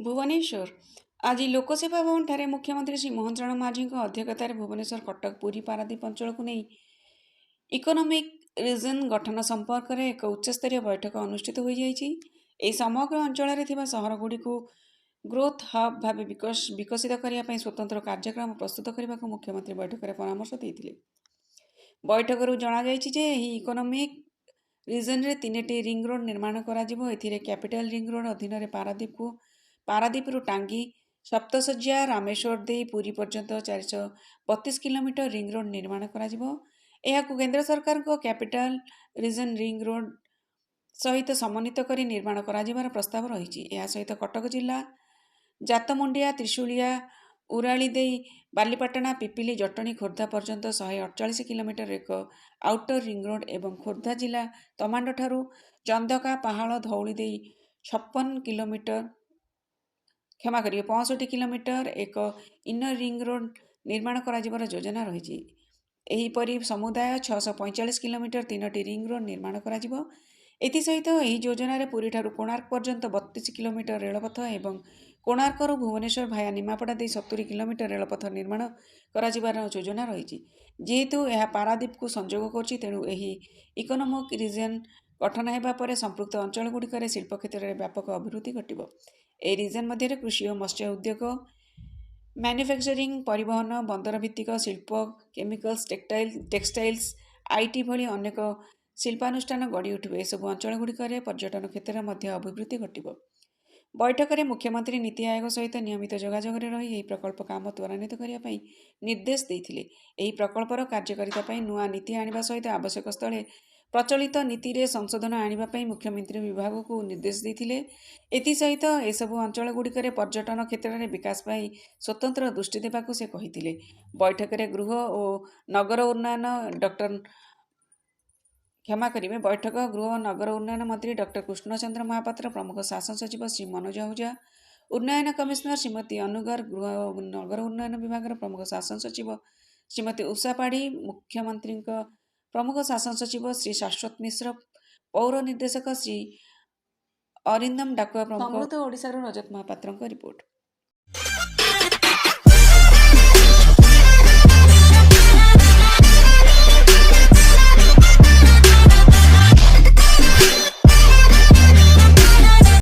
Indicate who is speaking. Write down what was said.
Speaker 1: भुवनेश्वर आज लोकसेवा भवन ठारे मुख्यमंत्री श्री मोहन चरण माझी अध्यक्षतार भुवनेश्वर कटक पुरी पारादीप अंचल को नहीं इकोनॉमिक रीजन गठन संपर्क में एक उच्चस्तरीय बैठक अनुष्ठित हो जाए। समग्र अंचल सहर गुड़ी को ग्रोथ हब भाव विकसित करने स्वतंत्र कार्यक्रम प्रस्तुत करने को मुख्यमंत्री बैठक में परामर्श देते। बैठक जनाई इकोनॉमिक रिजन रे 3टी रिंग रोड निर्माण करा कैपिटल रिंग रोड अधीन पारादीपरू टांगी सप्तशଯ୍ୟା रामेश्वर दे पुरी पर्यंत 432 किलोमीटर रिंग रोड निर्माण करा केंद्र सरकार को कैपिटल रिजन रिंग रोड सहित समन्वित कर निर्माण कर प्रस्ताव रही। सहित कटक जिला जातमुंडिया त्रिशूलिया उराली दे बालीपाटना पिपिली जटनी खोर्धा पर्यंत 148 किलोमीटर एक आउटर रिंग रोड एवं खोर्धा जिला तमांड ठारू चंदका पहाड़ धौली दे 56 किलोमीटर क्षमा करिए 65 किलोमीटर एक इनर रिंग रोड निर्माण कर योजना रही। एहीपरि समुदाय 645 किलोमीटर 3टी रिंग रोड निर्माण कर सहित योजन पुरी ठारू कोणार्क पर्यंत 32 किलोमीटर रेलपथ एवं कोणार्करू भुवनेश्वर भाया निमापड़ा दे 70 किलोमीटर रेलपथ निर्माण कर योजना रही। जेहेतु यह पारादीप को संजोग कर तेणु इकोनॉमिक रीजन गठन होगा संपृक्त अंचल गुड़िक शिल्प क्षेत्र में व्यापक अभिवृद्धि घटिबो। ए रिजन मध्य कृषि और मत्स्य उद्योग मैन्युफैक्चरिंग परिवहन बंदर भित्तिक शिल्प केमिकल्स टेक्सटाइल्स आईटी भली अनेक शिल्पानुष्ठान गढ़ी उठिबे। सब अंचल गुड़िक पर्यटन क्षेत्र में अभिवृद्धि घटिबो। बैठक में मुख्यमंत्री नीति आयोग सहित नियमित जोगाजोग रही प्रकल्प काम त्वरान्वित करने निर्देश देते। प्रकल्पर कार्यकारिता नुआ नीति आने सहित आवश्यक स्थले प्रचलित नीति रे संशोधन आने मुख्यमंत्री विभाग को निर्देश देते। एसहित एसबू अंचल गुड़िक पर्यटन क्षेत्र में विकास पाई स्वतंत्र दृष्टि देवाक से कही। बैठक में गृह और नगर उन्नयन बैठक गृह और नगर उन्नयन मंत्री डॉक्टर कृष्णचंद्र महापात्र प्रमुख शासन सचिव श्री मनोज आहूजा उन्नयन कमिश्नर श्रीमती अनुगर गृह और नगर उन्नयन विभाग प्रमुख शासन सचिव श्रीमती उषा पाढ़ी मुख्यमंत्री प्रमुख शासन सचिव श्री शाश्वत मिश्र पौर निर्देशक श्री अरिंदम डाकुआ प्रमुख ओडिशार रजत महापात्र रिपोर्ट।